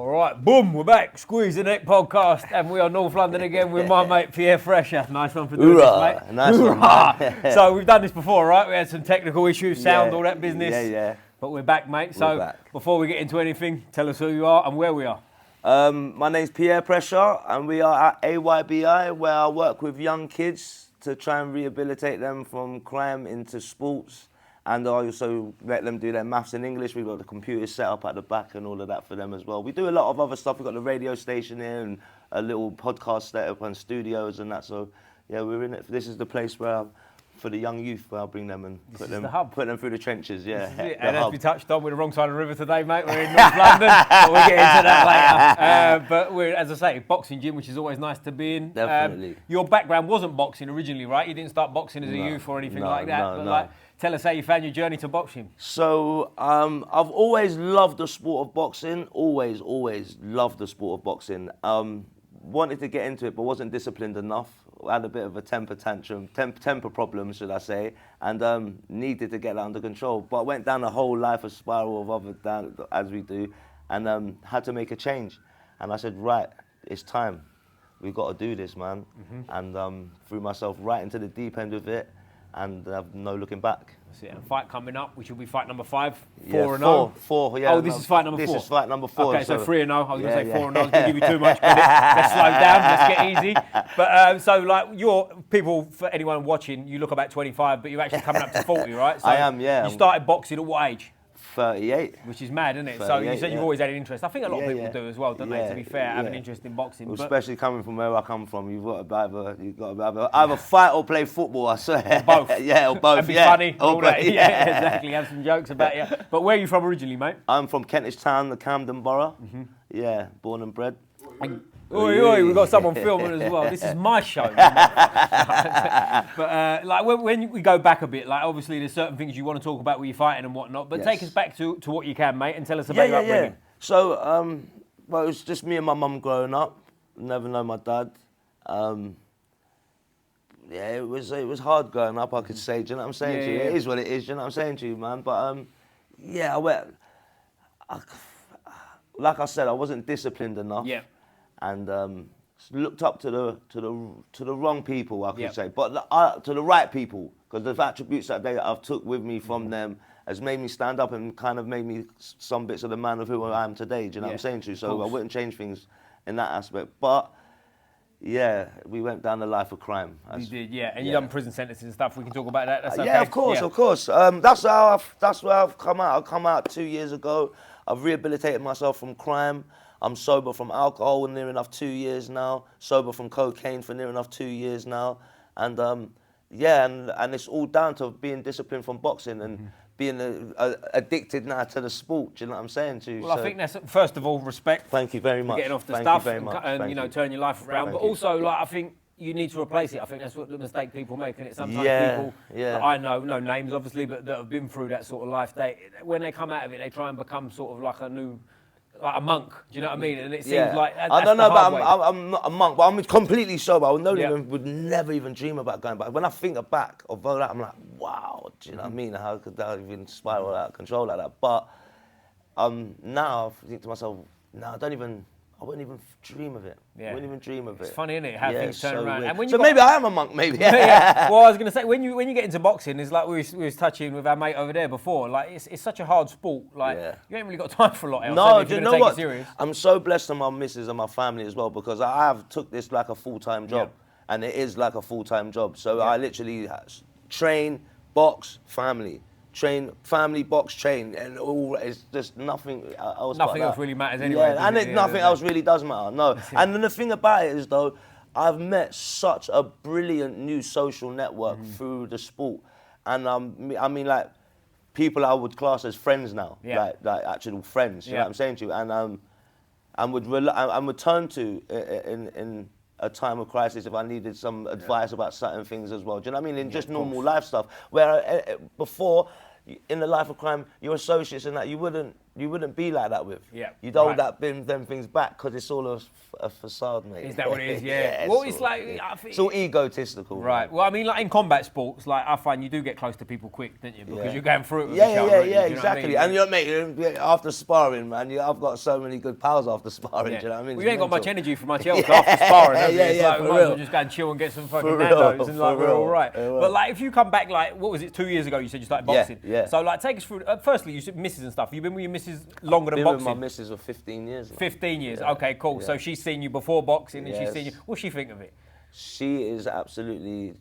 All right, boom, we're back. Squeeze the Neck podcast, and we are North London again with my mate Pierre Pressure. Nice one for doing this, mate. Nice one. So we've done this before, right? We had some technical issues, sound, all that business. Yeah. But we're back, mate. So before we get into anything, tell us who you are and where we are. My name's Pierre Pressure, and we are at AYBI, where I work with young kids to try and rehabilitate them from crime into sports. And I also let them do their maths and English. We've got the computers set up at the back and all of that for them as well. We do a lot of other stuff. We've got the radio station here and a little podcast set up and studios and that. So, yeah, we're in it. This is the place where, for the young youth, where I'll bring them and put them through the trenches, yeah. And as we touched on, we're the wrong side of the river today, mate. We're in North London, but we'll get into that later. But we're, as I say, boxing gym, which is always nice to be in. Definitely. Your background wasn't boxing originally, right? You didn't start boxing as a youth or anything like that. But tell us how you found your journey to boxing. So, I've always loved the sport of boxing. Always loved the sport of boxing. Wanted to get into it, but wasn't disciplined enough. I had a bit of a temper problem, should I say, and needed to get that under control. But went down a whole life of spiral of other down, as we do, and had to make a change. And I said, right, it's time. We've got to do this, man. And threw myself right into the deep end of it, and no looking back. That's it. And fight coming up, which will be fight number 5, 4-0. Yeah. Oh, this is fight number 4. This is fight number 4. Okay, so 3-0. I was going to say 4-0. I was going to give you too much credit. Let's slow down. Let's get easy. But so, like, you're people, for anyone watching, you look about 25, but you're actually coming up to 40, right? So I am, yeah. You started boxing at what age? 38. Which is mad, isn't it? So you said you've always had an interest. I think a lot of people do as well, don't they? To be fair, have an interest in boxing. Well, especially coming from where I come from, you've got to either fight or play football. I swear. Or both. Or both. And be funny. All that. Yeah, exactly. Have some jokes about you. But where are you from originally, mate? I'm from Kentish Town, the Camden Borough. Yeah, born and bred. Oi, we've got someone filming as well. This is my show. But like when we go back a bit, like obviously there's certain things you want to talk about with your fighting and whatnot. But take us back to what you can, mate, and tell us about your upbringing. So, well, it was just me and my mum growing up. Never known my dad. It was hard growing up, I could say. Do you know what I'm saying to you? It is what it is. Do you know what I'm saying to you, man? But I went. Like I said, I wasn't disciplined enough. Yeah. And looked up to the wrong people, I could say, but to the right people, because the attributes that I've took with me from them has made me stand up and kind of made me some bits of the man of who I am today. Do you know what I'm saying to you? So I wouldn't change things in that aspect, but. Yeah, we went down the life of crime. You did, and you done prison sentences and stuff. We can talk about that. That's okay. Yeah, of course. That's where I've come out. I come out 2 years ago. I've rehabilitated myself from crime. I'm sober from alcohol for near enough 2 years now. Sober from cocaine for near enough 2 years now. And and it's all down to being disciplined from boxing and being addicted now to the sport. Do you know what I'm saying to you? Well, I think that's, first of all, respect. Thank you very much. Getting off the stuff and turn your life around. But also, like, I think you need to replace it. I think that's what the mistake people make. And it's sometimes people that I know, no names obviously, but that have been through that sort of life, when they come out of it, they try and become sort of like a monk, do you know what I mean? And it seems like that's I don't know, but I'm not a monk, but I'm completely sober. I would never even dream about going back. When I think back of all that, I'm like, wow, do you know what I mean? How could that even spiral out of control like that? But now I think to myself, I wouldn't even dream of it. I wouldn't even dream of it. It's funny, isn't it? How things turn around. And maybe I am a monk, maybe. Well, I was going to say, when you get into boxing, it's like we was touching with our mate over there before. Like it's such a hard sport. Like you ain't really got time for a lot else. No, do you know what? Serious. I'm so blessed to my missus and my family as well, because I have took this like a full-time job, and it is like a full-time job. So I literally train, box, family. Train, family, box, train, and all. It's just nothing else. Nothing else really matters anyway. Nothing else really does matter. No, and then the thing about it is though, I've met such a brilliant new social network through the sport, and I mean like people I would class as friends now, like actual friends. You know what I'm saying to you, and would turn to in a time of crisis if I needed some advice about certain things as well. Do you know what I mean? In just normal life stuff. Where before, in the life of crime, your associates and that, you wouldn't be like that with. Yeah. You don't hold them things back because it's all a facade, mate. Is that what it is? Yeah. Yeah, Well, it's like it's all egotistical. Right. Man. Well, I mean, like in combat sports, like I find you do get close to people quick, don't you? Because you're going through it with each other. Yeah, exactly. And mate, after sparring, man, I've got so many good pals after sparring. Do you know what I mean? Well, you ain't got much energy for much else after sparring. Have you? It's like, for we might as well just go and chill and get some fucking Nando's and like we're all right. But like, if you come back, like, what was it, 2 years ago? You said you started boxing. Yeah. So like, take us through. Firstly, you said misses and stuff. You've been with your missus longer than Been boxing. with my missus for 15 years. 15 years. Okay, cool. So she's seen you before boxing, and she's seen you. What's she think of it? She is absolutely.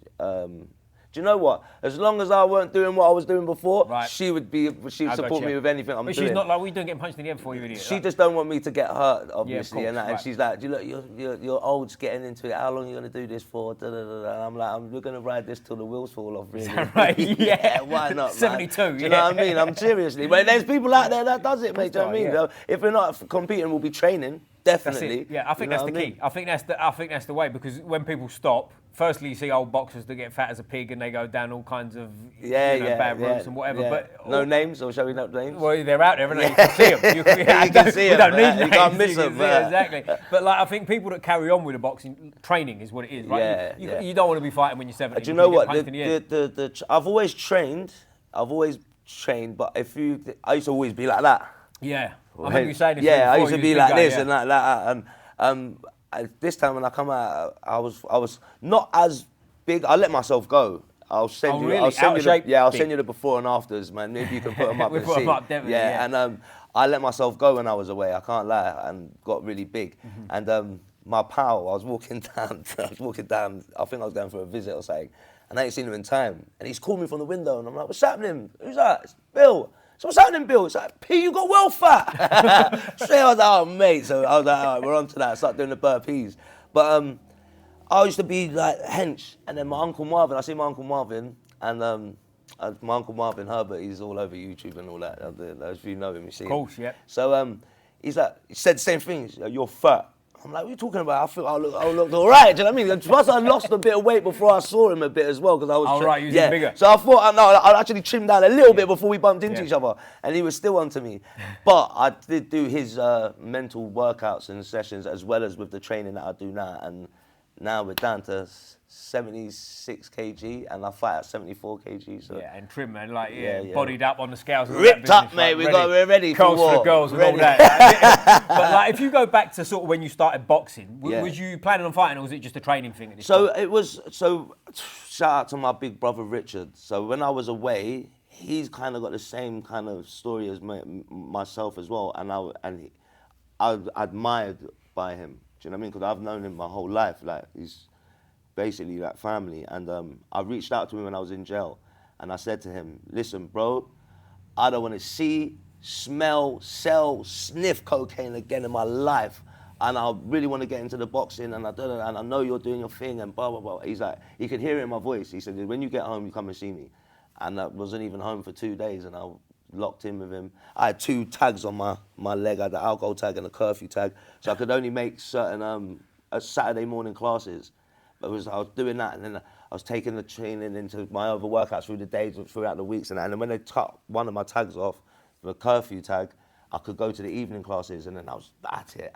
Do you know what? As long as I weren't doing what I was doing before, she would support me with anything I'm doing. But she's not like, what are you doing getting punched in the head before, you idiot? She just don't want me to get hurt, obviously, and and she's like, look, you're old, just getting into it. How long are you gonna do this for? Da, da, da, da. And I'm like, we're gonna ride this till the wheels fall off. Really? Is that right? Yeah. Why not? 72. Man? Do you know what I mean? I'm seriously. But there's people out there that does it, mate. Do you know what I mean? If we're not competing, we'll be training. Definitely. Yeah, I think that's the key. I think that's the way, because when people stop, firstly you see old boxers that get fat as a pig and they go down all kinds of bad routes and whatever. Yeah. But no names, or shall we not names? Well, they're out there, aren't they? You can see them. You can see them. We don't need names. You can't miss them. Exactly. But like, I think people that carry on with the boxing training is what it is, right? You don't want to be fighting when you're 70. Do you know what? I've always trained, but I used to always be like that. Yeah. I remember you saying this. Yeah, I used to be like this and like that. And this time when I come out, I was not as big. I let myself go. I'll send you. I'll send you the before and afters, man. Maybe you can put them up and see. Them up, definitely, and I let myself go when I was away. I can't lie, and got really big. And my pal, I was walking down. I think I was going for a visit or something, and I ain't seen him in time. And he's called me from the window, and I'm like, "What's happening? Who's that? It's Bill." So what's happening, Bill? It's like, P, you got well fat. So I was like, oh, mate. So I was like, all right, we're on to that. Start doing the burpees. But I used to be like hench. And then my Uncle Marvin, I see my Uncle Marvin, and my Uncle Marvin Herbert, he's all over YouTube and all that. If you know him, you see him. Of course, yeah. So he said the same thing. He's like, you're fat. I'm like, what are you talking about? I feel I look all right. Do you know what I mean? Plus, I lost a bit of weight before I saw him a bit as well, because I was bigger. So I thought, I actually trimmed down a little bit before we bumped into each other, and he was still onto me. But I did do his mental workouts and sessions as well as with the training that I do now, and now we're down to 76 kg, and I fight at 74 kg. So. Yeah, and trim, man, bodied up on the scales. Ripped up, mate. We're ready for war. For the girls and all that. But like, if you go back to sort of when you started boxing, was you planning on fighting, or was it just a training thing at this point? It was. So shout out to my big brother Richard. So when I was away, he's kind of got the same kind of story as myself as well, and I admired by him. Do you know what I mean? Because I've known him my whole life. Like, he's basically like family. And I reached out to him when I was in jail, and I said to him, listen, bro, I don't want to see, smell, sell, sniff cocaine again in my life. And I really want to get into the boxing, and I know you're doing your thing, and blah, blah, blah. He's like, he could hear it in my voice. He said, when you get home, you come and see me. And I wasn't even home for 2 days, and I locked in with him. I had 2 tags on my leg. I had the alcohol tag and the curfew tag. So I could only make certain Saturday morning classes. I was doing that, and then I was taking the training into my other workouts through the days, throughout the weeks. And then when they cut one of my tags off, the curfew tag, I could go to the evening classes, and then I was at it.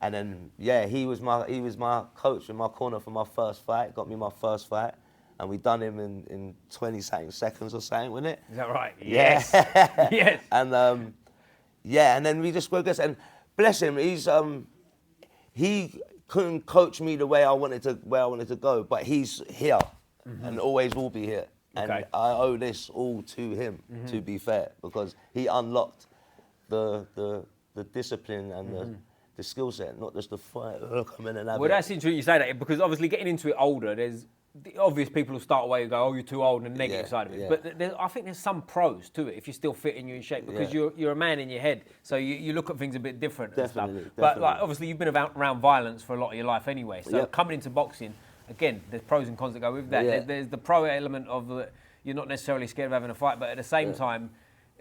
And then, he was my coach in my corner for my first fight, got me my first fight. And we done him in 20-something seconds or something, wasn't it? Is that right? Yes. Yes. And and then we just spoke this, and bless him, he couldn't coach me the way I wanted to go, but he's here and always will be here. And I owe this all to him, to be fair, because he unlocked the discipline and the skill set, not just the fight. Come in and have Well, that's interesting you say that, because obviously getting into it older, there's the obvious people who start away and go, oh, you're too old, and the negative side of it. Yeah. But I think there's some pros to it if you're still fit and you're in shape, because you're a man in your head, so you look at things a bit different and stuff. But like, obviously you've been around violence for a lot of your life anyway, so coming into boxing, again, there's pros and cons that go with that. Yeah. There's the pro element of you're not necessarily scared of having a fight, but at the same time,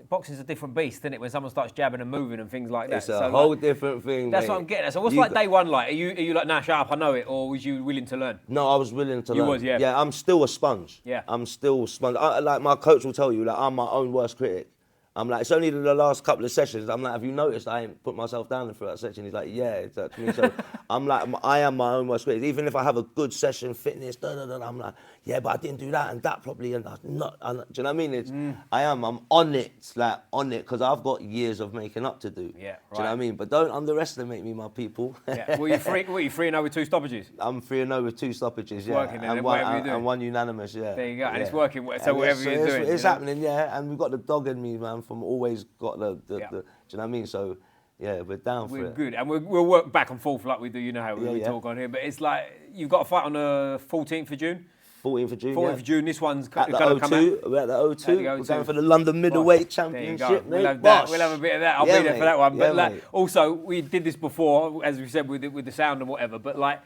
boxing's a different beast, isn't it? When someone starts jabbing and moving and things like that. It's a whole different thing, That's mate. what I'm getting at. So what's day one like? Are you like, nah, shut up, I know it, or was you willing to learn? No, I was willing to learn. You was, yeah. Yeah, I'm still a sponge. Yeah. I'm still a sponge. Like my coach will tell you, like, I'm my own worst critic. I'm like, it's only the last couple of sessions. I'm like, have you noticed I ain't put myself down for that session? He's like, yeah, it's that to me. So I'm like, I am my own worst critic. Even if I have a good session, fitness, I'm like, yeah, but I didn't do that and that properly. And I'm not, do you know what I mean? I'm on it, because I've got years of making up to do. Yeah, right. Do you know what I mean? But don't underestimate me, my people. Yeah. Well, you're 3-0 with 2 stoppages? I'm 3-0 with 2 stoppages, it's working, and one unanimous, yeah. There you go, and yeah. it's working, so whatever you're doing. It's happening, yeah, and we've got the dog in me, man, from always got the do you know what I mean? So, yeah, we're down for it. We're good, and we'll work back and forth like we do, you know how we talk on here, but it's like, you've got a fight on the 14th of June? 14th of June, 14th of June, this one's at the going to come out. We're at the O2, we're going for the London Middleweight Championship, we'll mate. We'll have a bit of that, I'll be there for that one. Yeah, but also, we did this before, as we said, with the sound and whatever, but like,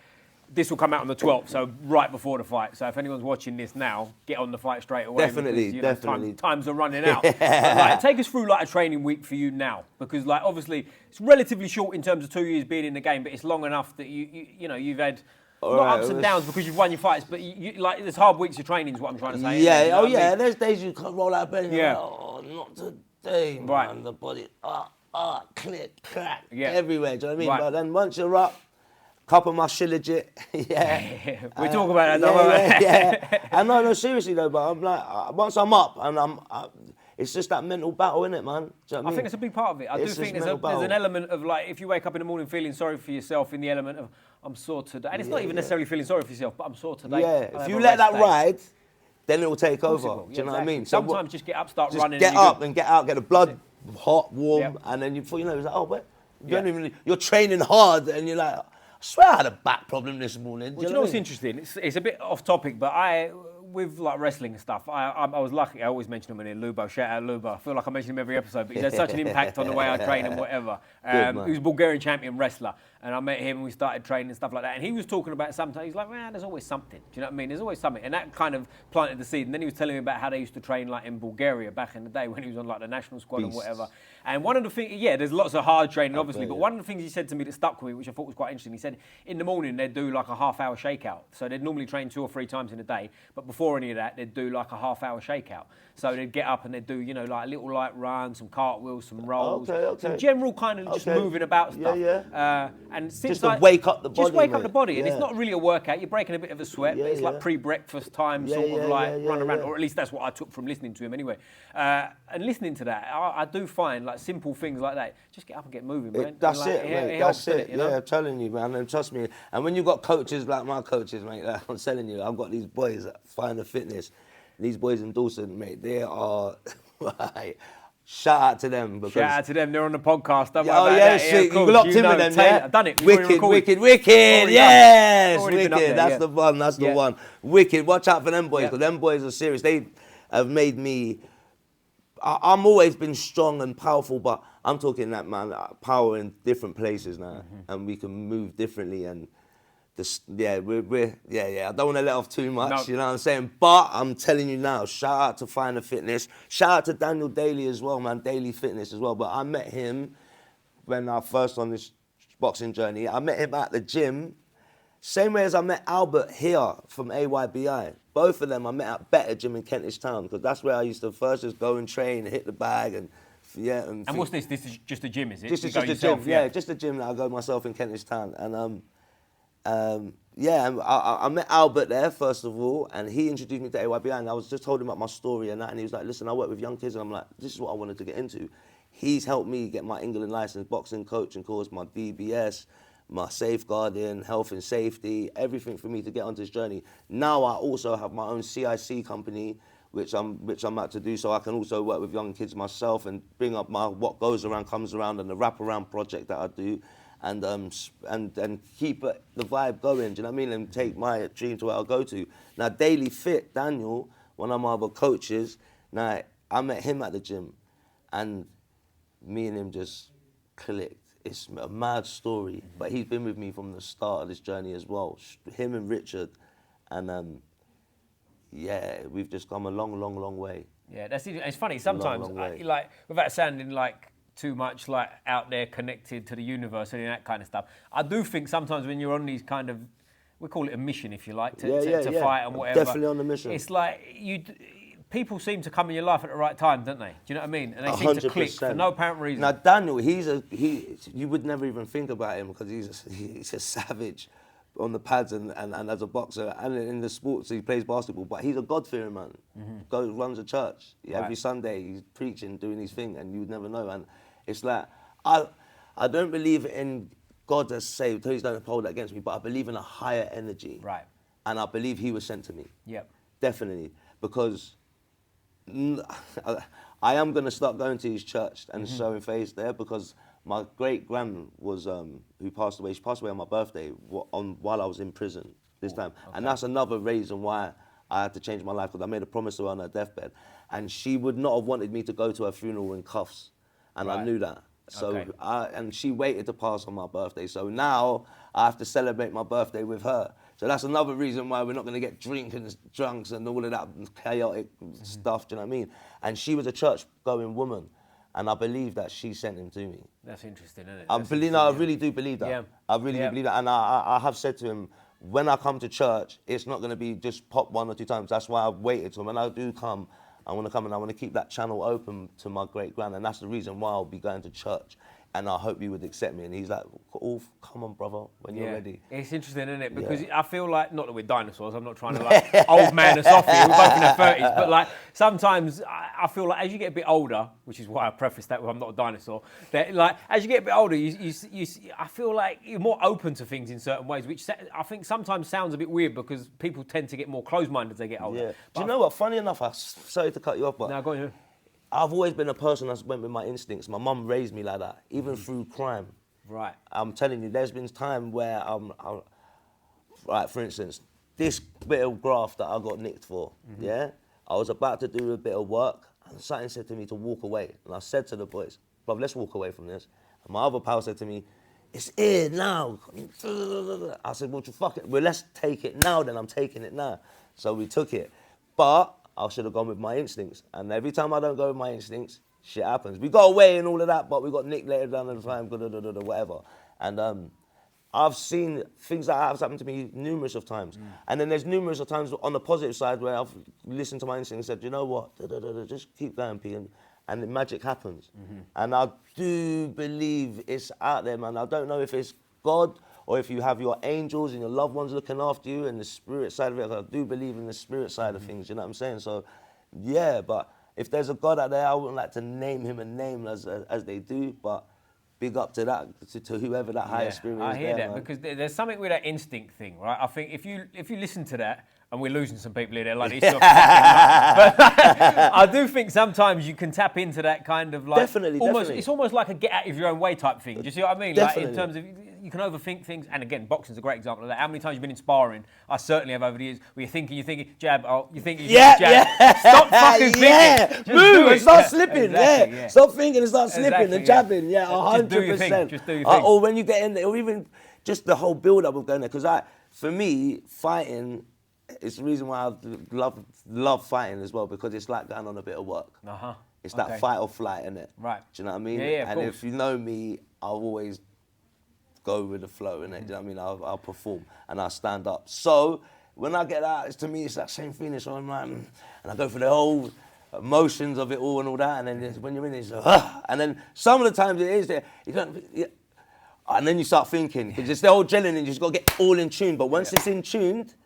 this will come out on the 12th, so right before the fight. So if anyone's watching this now, get on the fight straight away. Definitely, because, definitely. Times are running out. But, like, take us through like a training week for you now, because like obviously it's relatively short in terms of 2 years being in the game, but it's long enough that you've had ups and downs because you've won your fights, but you like there's hard weeks of training is what I'm trying to say. Yeah, you know what I mean? There's days you can't roll out of bed and you're like, oh, not today, man. Right. The body, click, crack, Yeah. everywhere. Do you know what I mean? Right. But then once you're up, cup of my shilajit, We talk about that, don't we? Yeah. And no, seriously though, but I'm like, once I'm up and it's just that mental battle, innit, man? Do you know what I mean? think it's a big part of it. I do think there's an element of like, if you wake up in the morning feeling sorry for yourself, in the element of, I'm sore today. And it's not even necessarily feeling sorry for yourself, but I'm sore today. Yeah, if you let that ride, then it will take over. Will. Do you know exactly. what I mean? Sometimes just get up, start just running. Get up and get out, get the blood hot, warm, and then before you know, it's like, oh, but you're training hard, and you're like, I swear I had a back problem this morning. Do you know what's interesting? It's a bit off topic, but with like wrestling and stuff, I was lucky. I always mention him in here, Lubo. Shout out Lubo. I feel like I mention him every episode, but he's had such an impact on the way I train and whatever. He was a Bulgarian champion wrestler, and I met him and we started training and stuff like that. And he was talking about sometimes, he's like, man, there's always something. Do you know what I mean? There's always something. And that kind of planted the seed. And then he was telling me about how they used to train like in Bulgaria back in the day when he was on like the national squad and whatever. And one of the things, there's lots of hard training, obviously, but one of the things he said to me that stuck with me, which I thought was quite interesting, he said in the morning they'd do like a half-hour shakeout. So they'd normally train 2 or 3 times in a day, but before any of that, they'd do like a half-hour shakeout. So they'd get up and they'd do, like a little light run, some cartwheels, some rolls, some general kind of just moving about stuff. And since just to wake up the body. Just wake up the body, and it's not really a workout. You're breaking a bit of a sweat, but it's like pre-breakfast time, sort of like run around, or at least that's what I took from listening to him anyway. And listening to that, I do find like simple things like that. Just get up and get moving, man. That's like, it, mate. That's it. You know? Yeah, I'm telling you, man. And trust me. And when you've got coaches like my coaches, mate, I'm telling you, I've got these boys that find the fitness. These boys in Dawson, mate, they are. Shout out to them. Shout out to them. They're on the podcast. Shit. You locked in with them, yeah? I've done it. Wicked. Yes, Wicked. That's the one. That's the one. Wicked. Watch out for them boys, because them boys are serious. They have made me. I'm always been strong and powerful, but I'm talking that, man, power in different places now, and we can move differently. And I don't want to let off too much, you know what I'm saying? But I'm telling you now, shout out to Finer Fitness, shout out to Daniel Daly as well, man, Daily Fitness as well. But I met him when I first on this boxing journey. I met him at the gym, same way as I met Albert here from AYBI. Both of them I met at Better Gym in Kentish Town, because that's where I used to first just go and train, hit the bag, and what's this? This is just a gym, is it? Just a gym, just a gym that I go myself in Kentish Town. And I met Albert there, first of all, and he introduced me to AYBI, and I was just told him about my story and that, and he was like, listen, I work with young kids, and I'm like, this is what I wanted to get into. He's helped me get my England license, boxing coaching course, my DBS, my safeguarding, health and safety, everything for me to get onto this journey. Now I also have my own CIC company, which I'm about to do, so I can also work with young kids myself and bring up my What Goes Around Comes Around and the wraparound project that I do, and keep the vibe going, do you know what I mean? And take my dream to where I'll go to. Now, Daily Fit, Daniel, one of my other coaches, now I met him at the gym, and me and him just clicked. It's a mad story, but he's been with me from the start of this journey as well. Him and Richard, and we've just come a long way. Yeah, it's funny sometimes, like without sounding like too much like out there connected to the universe and that kind of stuff. I do think sometimes when you're on these kind of, we call it a mission if you like, to fight and whatever. Definitely on the mission. It's like people seem to come in your life at the right time, don't they? Do you know what I mean? And they seem to click for no apparent reason. Now, Daniel, you would never even think about him because he's a savage on the pads and as a boxer, and in the sports he plays basketball, but he's a God-fearing man. Runs a church. Every Sunday he's preaching, doing his thing, and you would never know. And it's like, I don't believe in God as saved, please don't hold that against me, but I believe in a higher energy. Right. And I believe he was sent to me. Yep. Definitely. Because I am going to start going to his church and showing face there, because my great-grand was, who passed away, she passed away on my birthday while I was in prison this time. Okay. And that's another reason why I had to change my life, because I made a promise to her on her deathbed. And she would not have wanted me to go to her funeral in cuffs. And I knew that. So, and she waited to pass on my birthday. So now I have to celebrate my birthday with her. So that's another reason why we're not going to get drunks and all of that chaotic stuff, do you know what I mean? And she was a church-going woman. And I believe that she sent him to me. That's interesting, isn't it? I really do believe that. Yeah. I really do believe that. And I have said to him, when I come to church, it's not going to be just pop 1 or 2 times. That's why I've waited. So when I do come, I want to come and I want to keep that channel open to my great-grand. And that's the reason why I'll be going to church. And I hope you would accept me. And he's like, oh, come on, brother, when you're ready. It's interesting, isn't it? Because I feel like, not that we're dinosaurs, I'm not trying to like old man us off here, we're both in our 30s, but like sometimes I feel like as you get a bit older, which is why I preface that with I'm not a dinosaur, that like as you get a bit older, I feel like you're more open to things in certain ways, which I think sometimes sounds a bit weird because people tend to get more closed-minded as they get older. Yeah. Do you know what? Funny enough, sorry to cut you off, but no, go on. I've always been a person that's went with my instincts. My mum raised me like that, even through crime. Right. I'm telling you, there's been time where right, for instance, this bit of graft that I got nicked for, I was about to do a bit of work, and something said to me to walk away. And I said to the boys, bruv, let's walk away from this. And my other pal said to me, it's here now. I said, well, let's take it now then, I'm taking it now. So we took it. But I should have gone with my instincts. And every time I don't go with my instincts, shit happens. We got away and all of that, but we got nicked later down the time, whatever. And I've seen things that have happened to me numerous of times. And then there's numerous of times on the positive side where I've listened to my instincts and said, you know what, just keep going, P, and the magic happens. And I do believe it's out there, man. I don't know if it's God or if you have your angels and your loved ones looking after you and the spirit side of it. I do believe in the spirit side of things, you know what I'm saying? So, yeah, but if there's a God out there, I wouldn't like to name him a name as they do, but big up to that, to whoever that higher spirit is. I hear that, man. Because there's something with that instinct thing, right? I think if you listen to that, and we're losing some people here, they're like, but I do think sometimes you can tap into that kind of like, definitely. It's almost like a get out of your own way type thing. Do you see what I mean? Definitely. Like in terms of, you can overthink things, and again, boxing's a great example of that. How many times you've been in sparring? I certainly have over the years, where you're thinking, jab, you're thinking, jab. Yeah. Stop fucking thinking. Move and start slipping, exactly, Stop thinking and start slipping and jabbing, 100%. Just do your thing. Or when you get in there, or even just the whole build-up of going there, because for me, fighting, it's the reason why I love fighting as well, because it's like going on a bit of work. It's that fight or flight, innit? Right. Do you know what I mean? Yeah, and if you know me, I'll always go with the flow, innit? Do you know what I mean? I'll perform and I'll stand up. So when I get out, to me, it's that same feeling. So I'm like, and I go through the whole emotions of it all and all that. And then when you're in it, it's and then some of the times it is there, you don't, and then you start thinking, because it's the whole adrenaline, you just got to get all in tune. But once it's in tuned,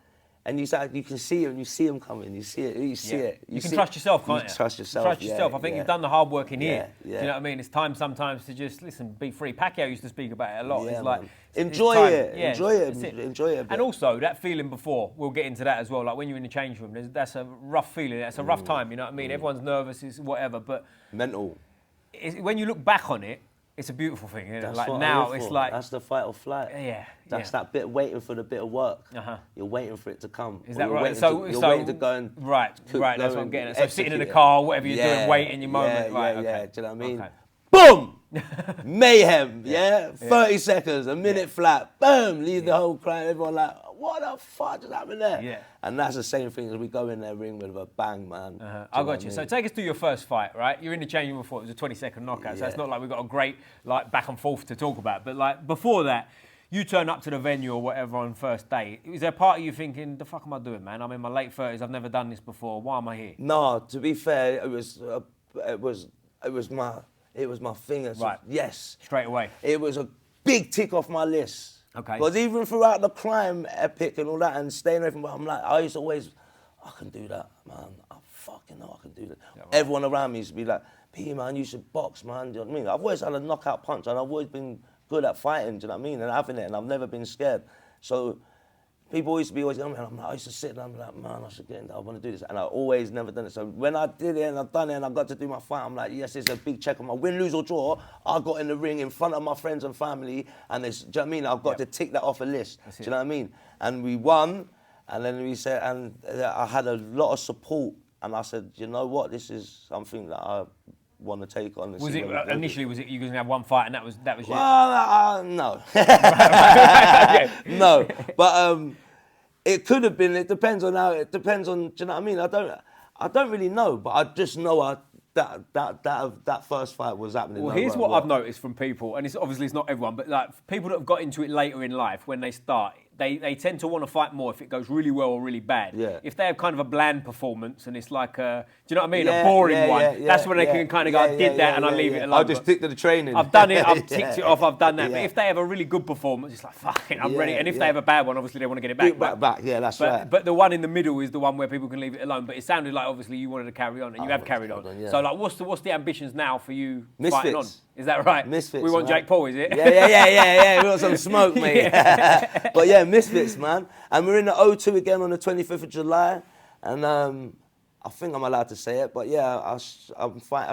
and you can see it, and you see them coming, you see it. You can trust yourself, can't you? Trust yourself. Trust yourself. I think you've done the hard work in here. Yeah. Do you know what I mean? It's time sometimes to just, listen, be free. Pacquiao used to speak about it a lot. Yeah, it's like, enjoy it. Yeah, enjoy it a bit. And also, that feeling before, we'll get into that as well, like when you're in the change room, that's a rough feeling, that's a rough time, you know what I mean? Everyone's nervous, it's whatever, but... Mental. When you look back on it, it's a beautiful thing, isn't it? Like now, it's like... That's the fight or flight. Yeah. That's that bit waiting for the bit of work. You're waiting for it to come. Is that right? You're waiting to go and... Right, that's what I'm getting at. So sitting in the car, whatever you're doing, waiting your moment. Yeah. Do you know what I mean? Boom! Mayhem, 30 seconds, a minute flat, boom! Leave the whole crowd, everyone like, what the fuck just happened there? Yeah. And that's the same thing as we go in there ring with a bang, man. I got you. So take us through your first fight, right? You're in the changing before, it was a 20-second knockout, so it's not like we've got a great like back and forth to talk about. But like before that, you turn up to the venue or whatever on first day. Is there a part of you thinking, the fuck am I doing, man? I'm in my late 30s. I've never done this before. Why am I here? No, to be fair, it was my thing. Right. Yes. Straight away. It was a big tick off my list. Okay. Because even throughout the crime epic and all that and staying away from, I'm like, I used to always, I can do that, man. I fucking know I can do that. Yeah, right. Everyone around me used to be like, P, man, you should box, man. Do you know what I mean? I've always had a knockout punch and I've always been good at fighting, do you know what I mean? And having it, and I've never been scared. So people used to be always, I used to sit there and I'm like, man, I should get in there, I want to do this. And I always never done it. So when I did it and I've done it and I got to do my fight, I'm like, yes, it's a big check on my win, lose or draw. I got in the ring in front of my friends and family and it's, do you know what I mean? I've got to tick that off a list, do you know what I mean? And we won, and then we said, and I had a lot of support. And I said, you know what, this is something that I want to take on. Was it initially? Was it you going to have one fight and that was it? Well, no, no. But it could have been. It depends on how. It depends on. Do you know what I mean? I don't really know, but I just know that first fight was happening. Well, here's what I've noticed from people, and it's obviously it's not everyone, but like people that have got into it later in life when they start. They tend to want to fight more if it goes really well or really bad. Yeah. If they have kind of a bland performance and it's like a, do you know what I mean? A boring one. That's when they can kind of go, I did that and I leave it alone. I'll just stick to the training. I've done it, I've ticked it off, I've done that. But if they have a really good performance, it's like, fuck it, I'm ready. And if they have a bad one, obviously they want to get it back. That's right. But the one in the middle is the one where people can leave it alone. But it sounded like obviously you wanted to carry on and you have carried on. So like, what's the ambitions now for you fighting on? Is that right? Misfits. We want Jake Paul, is it? Yeah. We want some smoke, mate. But yeah, Misfits, man. And we're in the O2 again on the 25th of July. And I think I'm allowed to say it, but yeah, I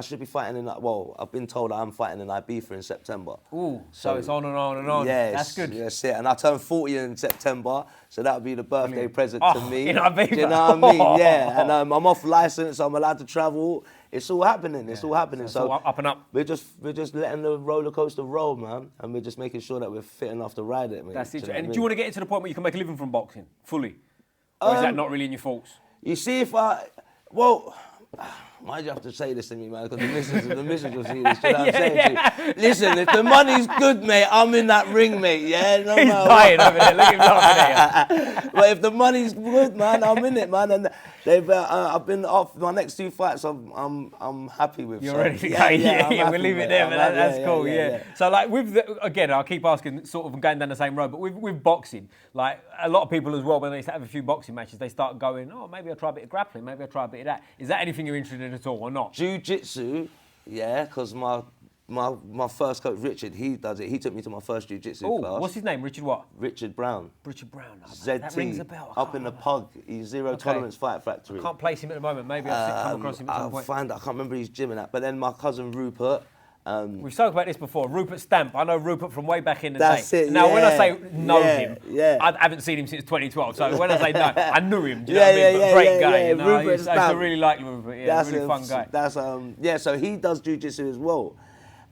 should be fighting in that. Well, I've been told I'm fighting in Ibiza in September. Ooh, so it's on and on and on. Yeah, that's good. That's it. And I turn 40 in September, so that'll be the birthday present to me. In Ibiza. Do you know what I mean? Yeah, and I'm off license, so I'm allowed to travel. It's all happening. It's all happening. So all up and up. We're just letting the roller coaster roll, man, and we're just making sure that we're fit enough to ride it, man. That's it. And do you want to get into the point where you can make a living from boxing fully, or is that not really in your thoughts? You see, why'd you have to say this to me, man? Because the missus will see this. You know what I'm saying to you? Listen, if the money's good, mate, I'm in that ring, mate. Yeah, no He's dying over there. Look at him laughing at you. But if the money's good, man, I'm in it, man. And I've been off my next 2 fights. I'm happy with. You're ready to go. Yeah. We'll leave it there, man. That's cool. Yeah. So like again, I'll keep asking, sort of going down the same road. But with boxing, like a lot of people as well, when they have a few boxing matches, they start going, oh, maybe I'll try a bit of grappling. Maybe I'll try a bit of that. Is that anything you're interested in at all or not? Jiu Jitsu, yeah, because my first coach, Richard, he does it. He took me to my first Jiu Jitsu class. What's his name? Richard what? Richard Brown. Richard Brown. ZT. That rings a bell. Up in the Pug. He's Zero Tolerance Fight Factory. I can't place him at the moment. Maybe I'll come across him at some point. I can't remember his gym and that. But then my cousin Rupert. We've spoken about this before. Rupert Stamp. I know Rupert from way back in the day. That's it. Now, when I say know him, yeah. I haven't seen him since 2012. So when I say no, I knew him. Do you know what I mean? But great guy. Yeah. You know? Rupert Stamp. I really like Rupert. Yeah, really fun guy. So he does jiu-jitsu as well,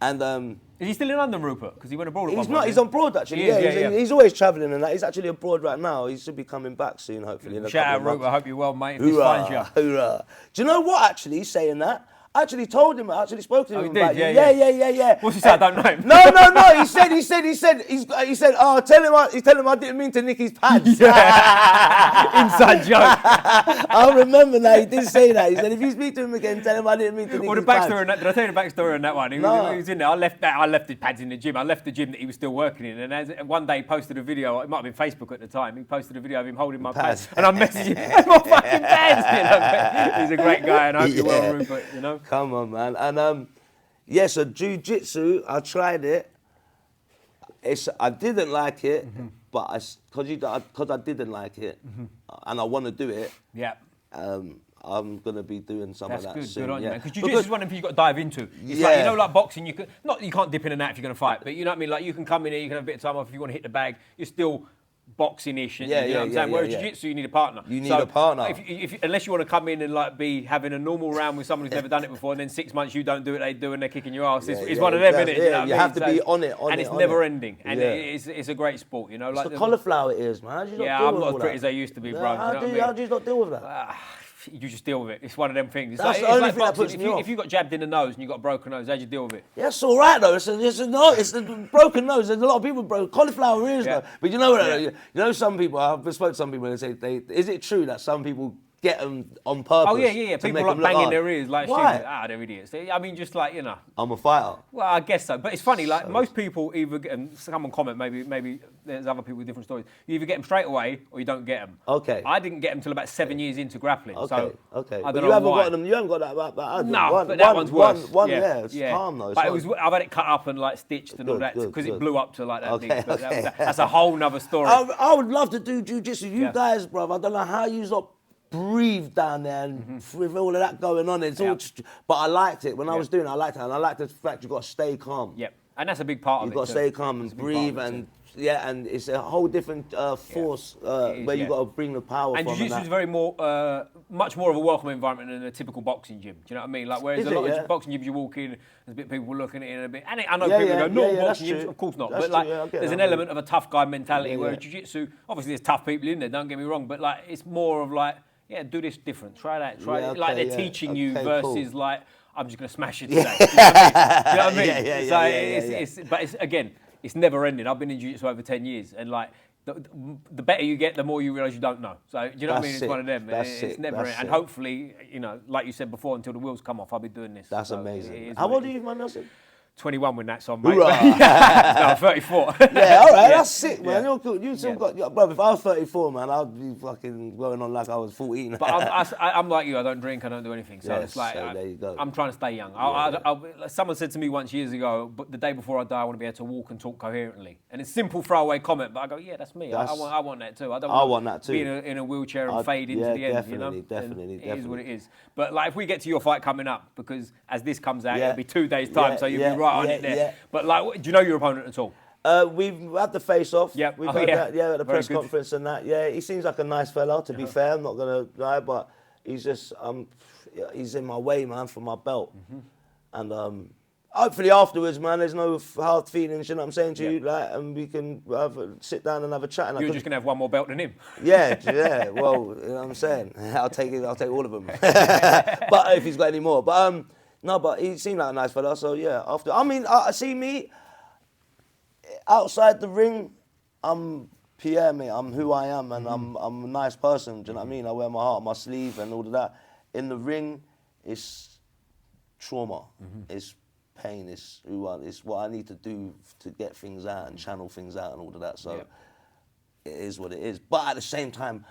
and. Is he still in London, Rupert? Because he went abroad. He's not. He's abroad actually. He's always travelling and that. He's actually abroad right now. He should be coming back soon, hopefully. Shout out, Rupert. I hope you're well, mate. Hoorah, hoorah. Do you know what? Actually, saying that. I actually told him. I actually spoke to him about you. Yeah. What's he said? I don't know him. No. He said. Oh, tell him I didn't mean to nick his pants. Inside joke. I remember now. He did say that. He said if you speak to him again, tell him I didn't mean to nick his pants. Did I tell you the backstory on that one? He was in there. I left his pads in the gym. I left the gym that he was still working in. And one day he posted a video. It might have been Facebook at the time. He posted a video of him holding my pads. And I messaged him, my fucking pads. He's a great guy, and I hope you're well, Rupert. You know. Come on, man. And so Jiu Jitsu, I tried it. I didn't like it, but because I didn't like it, and I want to do it. Yeah. I'm gonna be doing some of that good, soon. Good on you, man. Because Jiu Jitsu is one of the things you've got to dive into. It's like, you know, like boxing, you can't dip in and out if you're gonna fight, but you know what I mean. Like you can come in here, you can have a bit of time off if you want to hit the bag. You're still boxing-ish, you know what I'm saying? Whereas Jiu-Jitsu, you need a partner. You need a partner. Unless you want to come in and like be having a normal round with someone who's never done it before, and then 6 months you don't do it, they do, and they're kicking your ass. It's one of them, isn't it? Yeah, you have to be on it, and it's never ending, and it's a great sport, you know. It's like the cauliflower ears, man. I'm not as pretty as I used to be, bro. How do you not deal with that? You just deal with it. It's one of them things. It's That's like, the only it's thing like that puts boxing. me off. If you got jabbed in the nose and you got a broken nose, how'd you deal with it? Yeah, it's all right though. It's a broken nose. There's a lot of people broke cauliflower ears though. But you know what? You know, some people. I've spoken to some people and say, is it true that some people get them on purpose? Oh yeah. People like banging their ears like Why? Stupid. They're idiots. I mean, just like, you know. I'm a fighter. Well, I guess so. But it's funny, like most people either get, and someone comment, maybe there's other people with different stories. You either get them straight away or you don't get them. Okay. I didn't get them till about 7 years into grappling. Okay. So okay. I don't you know haven't why. got them. You haven't got that. No, but that one's worse. It's calm though. But I've had it cut up and like stitched and all that because it blew up to like that Okay, big. But okay. that's a whole nother story. I would love to do jiu-jitsu. You guys, bro, I don't know how you lot breathe down there and with all of that going on. It's all, but I liked it. When I was doing it, I liked it. And I liked the fact you got to stay calm. Yep. And that's a big part of it. You've got to stay calm and breathe and and it's a whole different force where you've got to bring the power and from. Jiu Jitsu is very much more of a welcome environment than a typical boxing gym. Do you know what I mean? Like whereas a lot of boxing gyms you walk in, there's a bit of people looking at it in a bit. And I know people go, no boxing gyms, of course not. That's but like true, there's an element of a tough guy mentality. Whereas Jiu Jitsu, obviously there's tough people in there. Don't get me wrong, but like it's more of like, do this different, try that, try it. Like they're teaching you versus like I'm just gonna smash it today. Do you know what I mean? But again, it's never ending. I've been in jiu-jitsu over 10 years, and like the better you get, the more you realise you don't know. So do you know what I mean? It's one of them. It's never ending. And hopefully, you know, like you said before, until the wheels come off, I'll be doing this. That's amazing. How old are you, man, Nelson? 21 when that's on, mate. No, 34. Yeah, all right, that's sick, man. You're cool. You still got, bro, if I was 34, man, I'd be fucking going on like I was 14. But I'm like you, I don't drink, I don't do anything. So it's like, there you go. I'm trying to stay young. Someone said to me once years ago, but the day before I die, I want to be able to walk and talk coherently. And it's a simple throwaway comment, but I go, yeah, that's me. I want that too. I want that too. Be in a wheelchair and fade into the end, you know? Definitely. It is what it is. But like, if we get to your fight coming up, because as this comes out, it'll be 2 days' time, so you'll be right on it there. Yeah. But like, do you know your opponent at all? We've had the face-off. Yep. We've had that, at the press conference and that. Yeah, he seems like a nice fella, to be fair. I'm not going to lie, but he's just, he's in my way, man, for my belt. And hopefully afterwards, man, there's no hard feelings, you know what I'm saying to you? Like, and we can sit down and have a chat. And you're just going to have one more belt than him? Yeah, well, you know what I'm saying? I'll take all of them. But if he's got any more. But no, but he seemed like a nice fella, so yeah, after. I mean, see me, outside the ring, I'm Pierre, mate. I'm who I am, and I'm a nice person, do you know what I mean? I wear my heart on my sleeve and all of that. In the ring, it's trauma, it's pain, it's what I need to do to get things out and channel things out and all of that, so it is what it is. But at the same time,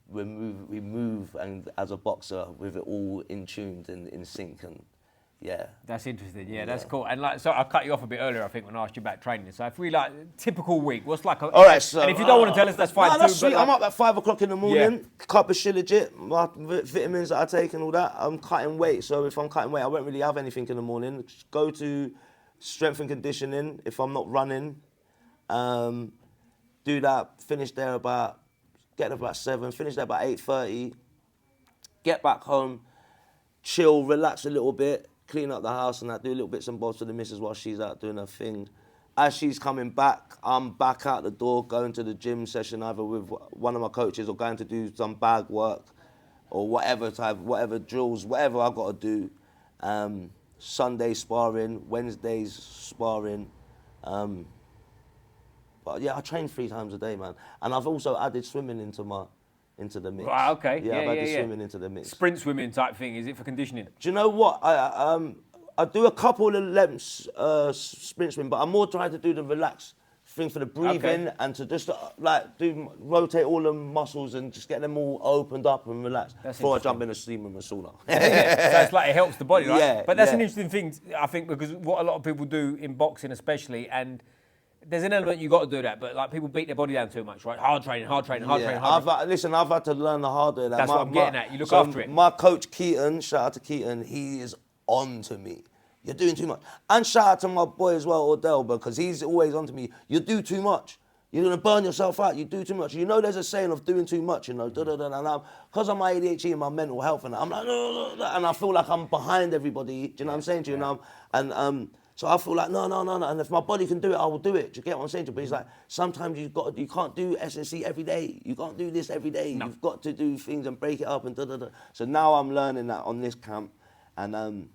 we move, and as a boxer, with it all in tune and in sync, and that's interesting. Yeah, that's cool. And like, so I cut you off a bit earlier, I think, when I asked you about training. So if we like typical week, what's like a? All right, so and if you don't want to tell us, that's fine. No, that's sweet. Like, I'm up at 5 o'clock in the morning. Cup of Shilajit, my vitamins that I take and all that. I'm cutting weight, so if I'm cutting weight, I won't really have anything in the morning. Go to strength and conditioning if I'm not running. Do that. Finish there get up about 7. Finish there about 8:30. Get back home, chill, relax a little bit. Clean up the house and that, do little bits and bobs for the missus while she's out doing her thing. As she's coming back, I'm back out the door, going to the gym session either with one of my coaches or going to do some bag work or whatever drills, whatever I've got to do. Sunday sparring, Wednesdays sparring. But yeah, I train 3 times a day, man. And I've also added swimming into the mix. Right, okay. Yeah, I've added swimming into the mix. Sprint swimming type thing, is it for conditioning? Do you know what? I do a couple of lengths sprint swim, but I'm more trying to do the relaxed thing for the breathing and to just rotate all the muscles and just get them all opened up and relaxed before I jump in a steam room and sauna. So it's like it helps the body, right? Yeah, but that's an interesting thing, I think, because what a lot of people do in boxing especially, and there's an element you got to do that, but like people beat their body down too much, right? Hard training. I've had to learn the hard way of that. That's what I'm getting at. You look after it. My coach Keaton, shout out to Keaton, he is on to me. You're doing too much. And shout out to my boy as well, Odell, because he's always on to me. You do too much. You're going to burn yourself out. You do too much. You know there's a saying of doing too much, you know, and because of my ADHD and my mental health, and I'm like, and I feel like I'm behind everybody. Do you know what I'm saying to you? And So I feel like, no. And if my body can do it, I will do it. Do you get what I'm saying? But he's like, sometimes you can't do SSC every day. You can't do this every day. No. You've got to do things and break it up and da. So now I'm learning that on this camp. And I mean,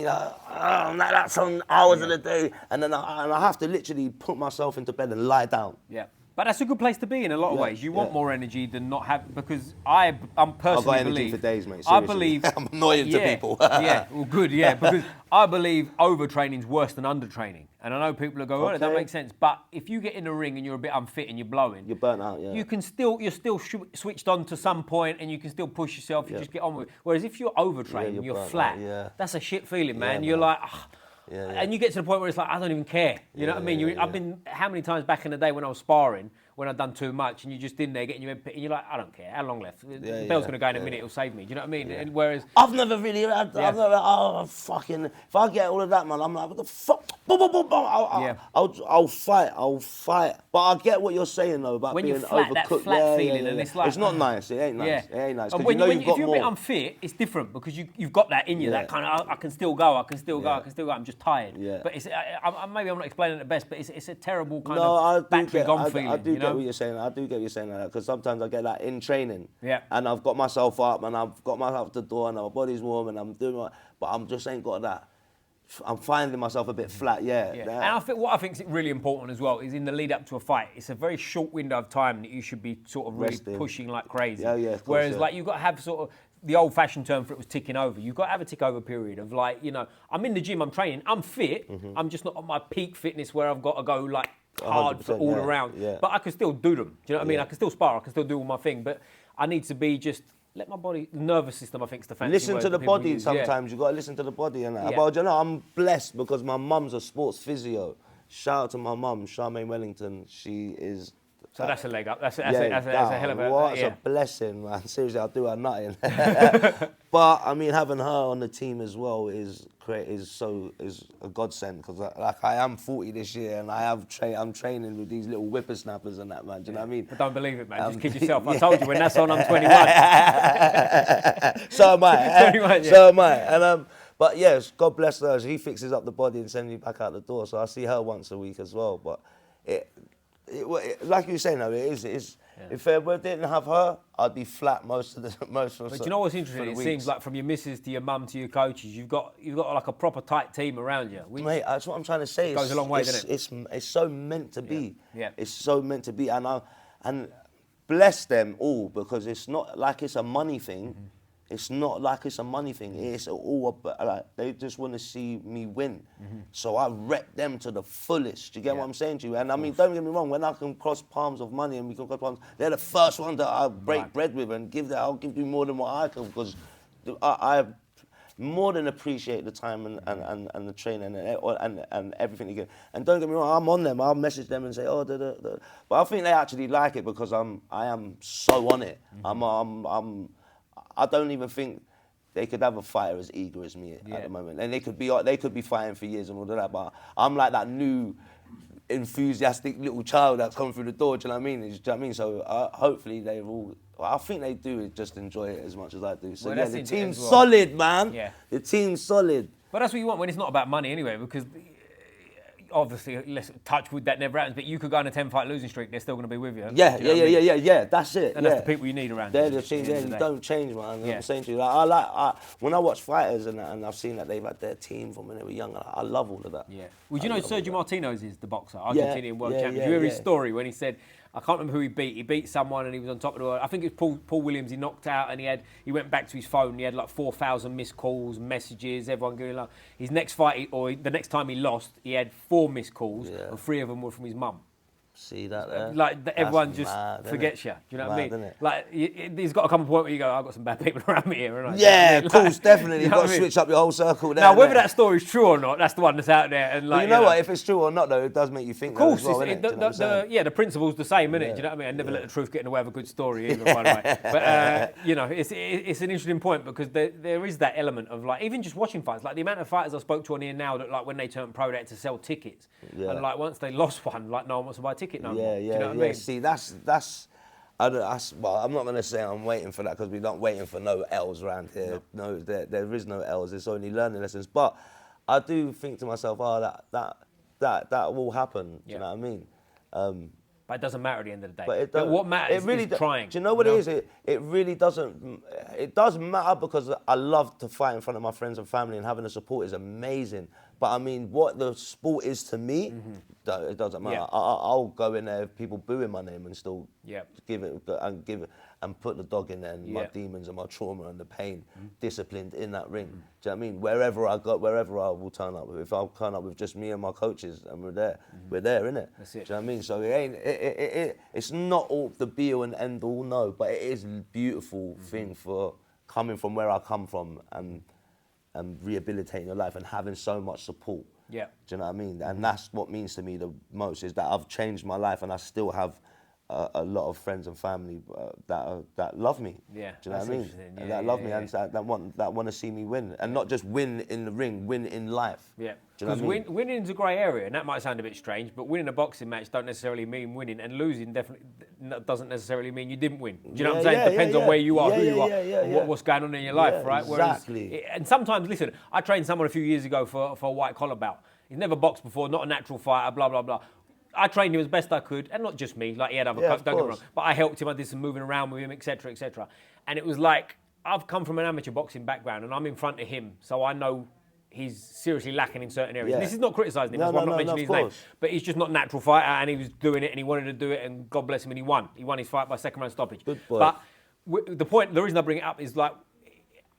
that's on hours of the day. And then I have to literally put myself into bed and lie down. Yeah. But that's a good place to be in a lot of ways. You want more energy than not have, because I'm personally I've got energy for days, mate. Seriously. I believe I'm annoying to people. Well, good, because I believe overtraining's worse than undertraining. And I know people will go, well, that makes sense. But if you get in the ring and you're a bit unfit and you're blowing, you're burnt out. Yeah. You're still switched on to some point, and you can still push yourself. You just get on with it. Whereas if you're overtrained, you're flat. That's a shit feeling, man. You're like. And you get to the point where it's like, I don't even care. You know what I mean? I've been, how many times back in the day when I was sparring, when I'd done too much, and you're just in there getting your head pit, and you're like, I don't care. How long left? The bell's going to go in a minute, it'll save me. Do you know what I mean? And whereas... I've never really had... if I get all of that, man, I'm like, what the fuck? I'll fight. But I get what you're saying, though, about when being you're flat, overcooked. That flat feeling, and it's like... It's not nice. It ain't nice. It ain't nice. And if you're a bit unfit, it's different, because you've got that in you, that kind of, I can still go, I'm just tired. But it's, maybe I'm not explaining it the best, but it's a terrible kind of battery gone feeling. I do get what you're saying. I do get what you're saying, because sometimes I get that in training. And I've got myself up, and I've got myself to the door, and my body's warm, and I'm doing what, but I'm just ain't got that. I'm finding myself a bit flat, And I think what I think is really important as well is in the lead up to a fight, it's a very short window of time that you should be sort of really pushing like crazy. Whereas like you've got to have sort of, the old-fashioned term for it was ticking over. You've got to have a tick-over period of like, I'm in the gym, I'm training, I'm fit, I'm just not on my peak fitness where I've got to go like hard for all around. But I can still do them. Do you know what I mean? I can still spar, I can still do all my thing, but I need to be just... Let my body, nervous system, I think, is the fancy listen word to the body sometimes. You've got to listen to the body and that. But I'm blessed because my mum's a sports physio. Shout out to my mum, Charmaine Wellington. She is... So that's a leg up. That's a hell of a... What a blessing, man. Seriously, I'll do her nothing. But, I mean, having her on the team as well is a godsend, because like I am 40 this year and I'm training with these little whippersnappers and that, man. Do you know what I mean? But don't believe it, man. Just kid yourself. I told you, when that's on, I'm 21. So am I. 21, So am I. And but yes, God bless her. She fixes up the body and sends me back out the door. So I see her once a week as well. But like you were saying, though, it is. If we didn't have her, I'd be flat most of the But you know what's interesting? It seems like from your missus to your mum to your coaches, you've got like a proper tight team around you. Mate, that's what I'm trying to say. It goes a long way, doesn't it? It's so meant to be. Yeah. It's so meant to be, and bless them all, because it's not like it's a money thing. It's not like it's a money thing. It's all about, like, they just want to see me win. So I rep them to the fullest. Do you get what I'm saying to you? And I mean, don't get me wrong, when I can cross palms of money and we can cross palms, they're the first ones that I break bread with and I'll give you more than what I can, because I more than appreciate the time and the training and everything you get. And don't get me wrong, I'm on them. I'll message them and say, but I think they actually like it because I am so on it. I don't even think they could have a fighter as eager as me at the moment. And they could be fighting for years and all of that, but I'm like that new enthusiastic little child that's come through the door, do you know what I mean? Do you know what I mean? So hopefully I think they do just enjoy it as much as I do. So well, the team's solid, man. The team's solid. But that's what you want when it's not about money anyway, because obviously, let's touch wood, that never happens, but you could go on a 10-fight losing streak, they're still going to be with you. Yeah, that's it. And that's the people you need around you. They don't change, man. I'm saying to you, when I watch fighters and I've seen that they've had their team from when they were young, I love all of that. Yeah. Well, do you know Sergio Martinez is the boxer, Argentinian world champion? Do you hear his story when he said, I can't remember who he beat. He beat someone and he was on top of the world. I think it was Paul Williams he knocked out, and he went back to his phone and he had like 4,000 missed calls, messages, everyone going like... His next fight, the next time he lost, he had 4 missed calls and 3 of them were from his mum. See that there? Like, everyone just forgets you. Do you know what I mean? Like, there's got to come a point where you go, I've got some bad people around me here. Right? Yeah, of course, definitely. You've got to switch up your whole circle there. Now, whether that story's true or not, that's the one that's out there. And like, you know what? If it's true or not, though, it does make you think. Of course, the principle's the same, isn't it? Do you know what I mean? I never let the truth get in the way of a good story either, by the way. But, it's an interesting point, because there is that element of, like, even just watching fights, like the amount of fighters I spoke to on here now that, like, when they turned pro, they had to sell tickets. And, like, once they lost one, like, no one wants to buy a ticket no more. Yeah, see, that's Well, I'm not going to say I'm waiting for that because we're not waiting for no L's around here. No, there is no L's. It's only learning lessons. But I do think to myself, that will happen. Do you know what I mean? But it doesn't matter at the end of the day. But what matters is trying. Do you know what it is? It really doesn't. It does matter because I love to fight in front of my friends and family, and having the support is amazing. But I mean, what the sport is to me, it doesn't matter. Yeah. I'll go in there if people booing my name and still give it and put the dog in there and my demons and my trauma and the pain disciplined in that ring. Do you know what I mean? Wherever I will turn up. If I'll turn up with just me and my coaches and we're there, innit? That's it. Do you know what I mean? So it's not all the be all and end all, no, but it is a beautiful thing for coming from where I come from and rehabilitating your life and having so much support. Yeah. Do you know what I mean? And that's what means to me the most, is that I've changed my life and I still have a lot of friends and family that love me. Yeah. Do you know what I mean? And that love me and that want to see me win. And not just win in the ring, win in life. Yeah. Because winning's a grey area, and that might sound a bit strange, but winning a boxing match don't necessarily mean winning, and losing definitely doesn't necessarily mean you didn't win. Do you know what I'm saying? Depends on where you are, who you are, and what's going on in your life, right? Exactly. And sometimes, listen, I trained someone a few years ago for a white collar bout. He's never boxed before, not a natural fighter, blah, blah, blah. I trained him as best I could, and not just me, like he had other coaches, don't get me wrong, but I helped him, I did some moving around with him, etc., etc. And it was like, I've come from an amateur boxing background, and I'm in front of him, so I know he's seriously lacking in certain areas. Yeah. This is not criticising him, I'm not mentioning his name, but he's just not a natural fighter, and he was doing it, and he wanted to do it, and God bless him, and he won. He won his fight by second round stoppage. Good boy. But the reason I bring it up is like,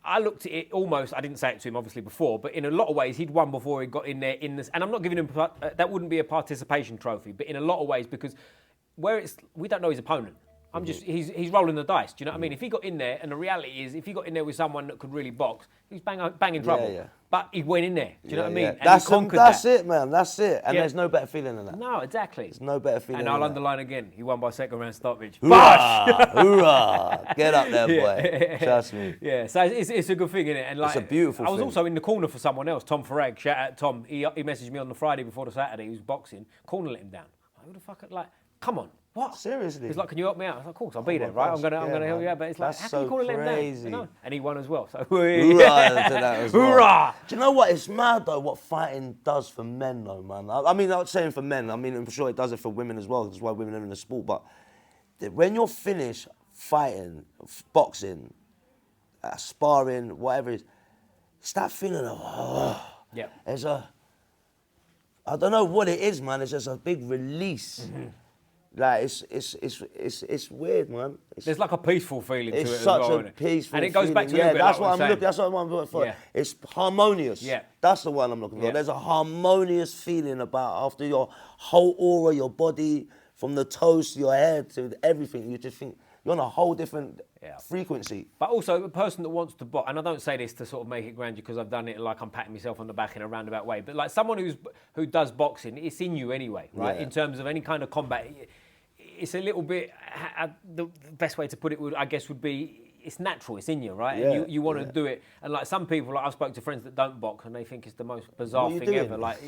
I looked at it almost, I didn't say it to him obviously before, but in a lot of ways he'd won before he got in there in this, and I'm not giving him, that wouldn't be a participation trophy, but in a lot of ways, because we don't know his opponent. He's rolling the dice, do you know what I mean? If he got in there, and the reality is, if he got in there with someone that could really box, he's banging trouble. Yeah. But he went in there, do you know what I mean? And that's it, man, that's it. And there's no better feeling than that. No, exactly. There's no better feeling And I'll underline again, he won by second round stoppage. Hoorah! Hoorah! Get up there, boy. Trust me. Yeah, so it's a good thing, isn't it? And like, it's a beautiful thing. I was also in the corner for someone else, Tom Farag, shout out Tom. He messaged me on the Friday before the Saturday, he was boxing, corner let him down. Like, who the fuck, like, come on. What? Seriously? He's like, can you help me out? I was like, of course, I'll be there, right? I'm gonna help you out. But it's like, how can you call it let him down? You know? And he won as well. So Hoorah to that as well. Hoorah! Do you know what? It's mad though what fighting does for men though, man. I mean, I'm not saying for men. I mean, I'm sure it does it for women as well. That's why women are in the sport. But when you're finished fighting, boxing, sparring, whatever it is, it's that feeling of, there's I don't know what it is, man. It's just a big release. Mm-hmm. Like it's weird, man. There's like a peaceful feeling to it as well. It's such a peaceful feeling. And it goes back to that's what I'm looking. That's what I'm looking for. Yeah. It's harmonious. Yeah. That's the one I'm looking for. There's a harmonious feeling about after your whole aura, your body, from the toes to your head to everything. You just think you're on a whole different frequency. But also a person that wants to box, and I don't say this to sort of make it grandeur because I've done it like I'm patting myself on the back in a roundabout way, but like someone who does boxing, it's in you anyway, right? Yeah. In terms of any kind of combat, it's a little bit, the best way to put it would be, it's natural, it's in you, right? Yeah, and you want to do it. And like some people, like I've spoken to friends that don't box and they think it's the most bizarre thing ever. Like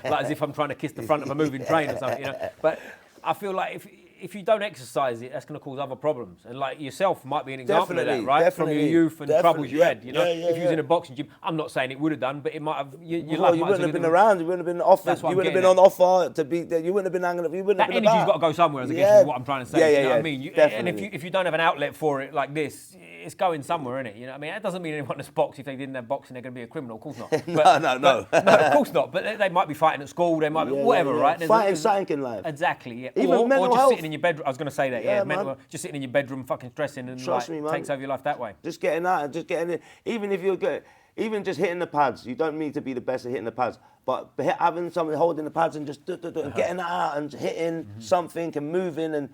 as if I'm trying to kiss the front of a moving train or something, you know? But I feel like if you don't exercise it, that's going to cause other problems. And like yourself might be an example of that, right? From your youth and the troubles you had, you know? If you was in a boxing gym, I'm not saying it would have done, but it might have, your life you might wouldn't have been around, you wouldn't have been offered, you wouldn't have been on offer to be there, you wouldn't have been hanging up, you wouldn't have been that energy's got to go somewhere, I guess, is what I'm trying to say. You know what I mean? And if you don't have an outlet for it like this, it's going somewhere, innit? You know what I mean? That doesn't mean anyone that's boxed, if they didn't have boxing, they're going to be a criminal. Of course not. No, no, of course not. But they might be fighting at school, they might be whatever, right? Fighting something in life. Exactly, yeah. Even mental or just health. sitting in your bedroom. I was going to say that, just sitting in your bedroom, fucking stressing, and Trust me, man. takes over your life that way. Just getting out and just getting it. Even if you're good, even just hitting the pads. You don't need to be the best at hitting the pads, but having somebody holding the pads and just and getting out and hitting something and moving and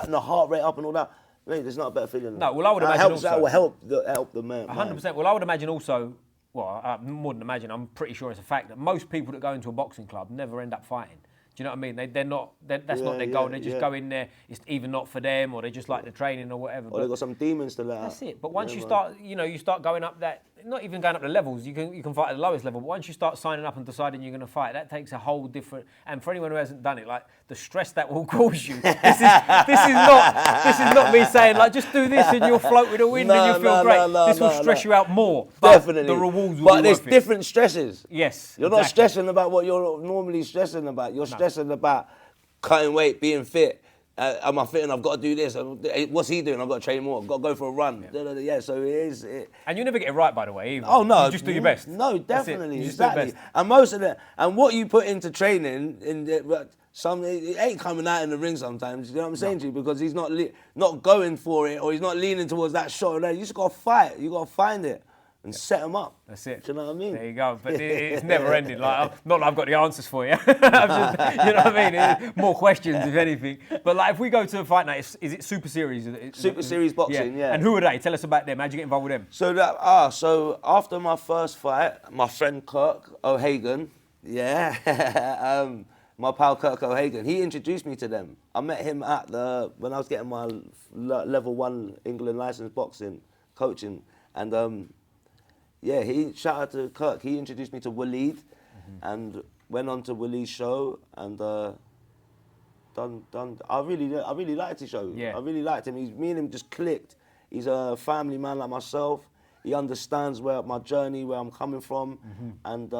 the heart rate up and all that. Mate, there's not a better feeling. No, well, I would imagine that will help the man. 100%. Well, I would imagine also. Well, more than imagine. I'm pretty sure it's a fact that most people that go into a boxing club never end up fighting. Do you know what I mean? That's not their goal. They just go in there. It's either not for them, or they just like the training or whatever. Or they've got some demons to let out. That's it. But once you start, you start going up that not even going up the levels. You can fight at the lowest level. But once you start signing up and deciding you're going to fight, that takes a whole different. And for anyone who hasn't done it, like the stress that will cause you. This is not me saying like just do this and you'll float with the wind and you'll feel great. This will stress you out more. But definitely. The rewards will but be there's worth different stresses. Yes. You're not stressing about what you're normally stressing about. You're stressing about cutting weight, being fit. Am I fit? And I've got to do this. What's he doing? I've got to train more. I've got to go for a run. Yeah, so it is. And you never get it right, by the way, either. Oh, no. You just do your best. No, definitely. You just do your Exactly. best. And most of it, and what you put into training, it ain't coming out in the ring sometimes. You know what I'm saying to you? Because he's not going for it, or he's not leaning towards that shot. You just got to fight. You got to find it. And set them up. That's it. Do you know what I mean? There you go. But it's never ending. Like, not that I've got the answers for you. You know what I mean? It's more questions, if anything. But like, if we go to a fight night, is it Super Series? Super Series boxing, yeah. And who are they? Tell us about them. How'd you get involved with them? So after my first fight, my friend Kirk O'Hagan, my pal Kirk O'Hagan, he introduced me to them. I met him when I was getting my level 1 England licensed boxing coaching, and shout out to Kirk. He introduced me to Waleed, and went on to Waleed's show, and done. I really liked his show. Yeah. I really liked him. Me and him just clicked. He's a family man like myself. He understands my journey, where I'm coming from, and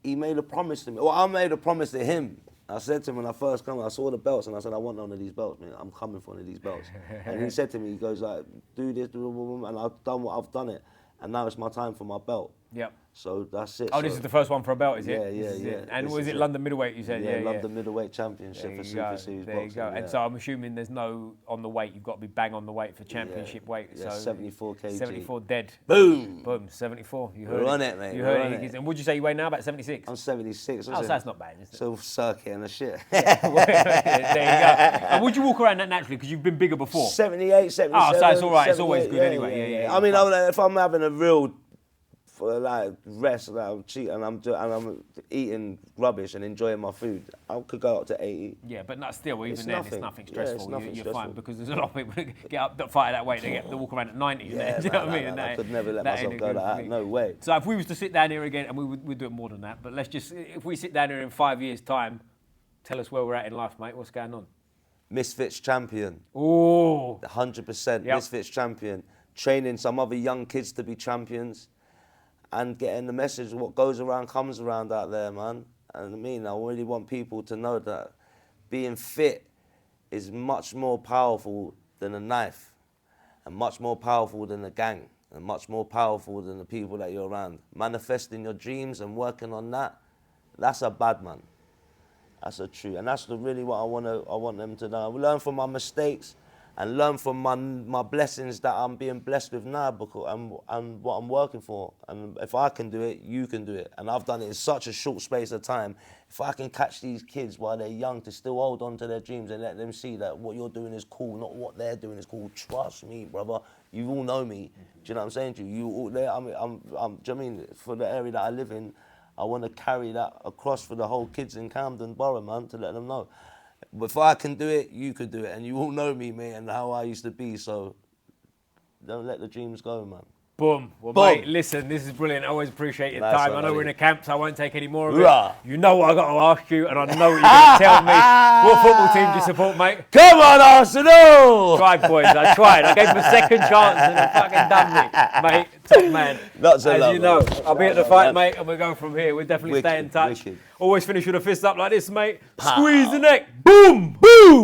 he made a promise to me. Well, I made a promise to him. I said to him when I first came, I saw the belts, and I said, I want one of these belts, man. I'm coming for one of these belts. And he said to me, he goes like, do this, and I've done what I've done it. And now it's my time for my belt. Yep. So that's it. Oh, this is the first one for a belt, is it? Yeah. And was it London Middleweight, you said? Yeah, London Middleweight Championship for Super Series There boxing. you go. Yeah. And so I'm assuming there's no on the weight. You've got to be bang on the weight for championship weight. Yeah, so 74 kg. 74 dead. Boom. 74. You heard We're it. on it, mate. You heard it. And would you say you weigh now? About 76? I'm 76. Oh, so that's not bad, is it? So circuit and the shit. There you go. And would you walk around that naturally? Because you've been bigger before. 78, 77. Oh, so it's all right. It's always good anyway. Yeah. I mean, if I'm having a real rest, like I'm cheating, and I'm eating rubbish and enjoying my food, I could go up to 80. Yeah, but not still, even It's then, nothing. it's nothing Yeah, stressful. it's nothing You're stressful. fine, because there's a lot of people that get up that fight that weight. They walk around at 90. Yeah, do you know what I mean? I could never let myself go like that. No way. So if we was to sit down here again, and we'd do it more than that, but if we sit down here in 5 years' time, tell us where we're at in life, mate. What's going on? Misfits champion. Oh, 100%. Yep. Misfits champion. Training some other young kids to be champions, and getting the message, what goes around comes around out there, man. And I really want people to know that being fit is much more powerful than a knife, and much more powerful than a gang, and much more powerful than the people that you're around. Manifesting your dreams and working on that, that's a bad man. That's a true, and that's really what I want them to know. Learn from my mistakes, and learn from my blessings that I'm being blessed with now, and what I'm working for. And if I can do it, you can do it. And I've done it in such a short space of time. If I can catch these kids while they're young to still hold on to their dreams and let them see that what you're doing is cool, not what they're doing is cool. Trust me, brother. You all know me. Do you know what I'm saying to you? You all there. Do you know what I mean? For the area that I live in, I want to carry that across for the whole kids in Camden Borough, man, to let them know. If I can do it, you could do it. And you all know me, mate, and how I used to be. So don't let the dreams go, man. Boom. Well, Boom. mate, listen, this is brilliant. I always appreciate your time. I know we're in a camp, so I won't take any more of it. Rah. You know what I got to ask you, and I know what you're going to tell me. What football team do you support, mate? Come on, Arsenal! Tried, boys. I tried. I gave him a second chance, and they fucking done me, mate. Top man. Lots of As love, you know, mate. I'll be at the fight, mate, and we'll go from here. We'll definitely stay in Wicked, touch. wicked. Always finish with a fist up like this, mate. Squeeze the neck. Boom, boom.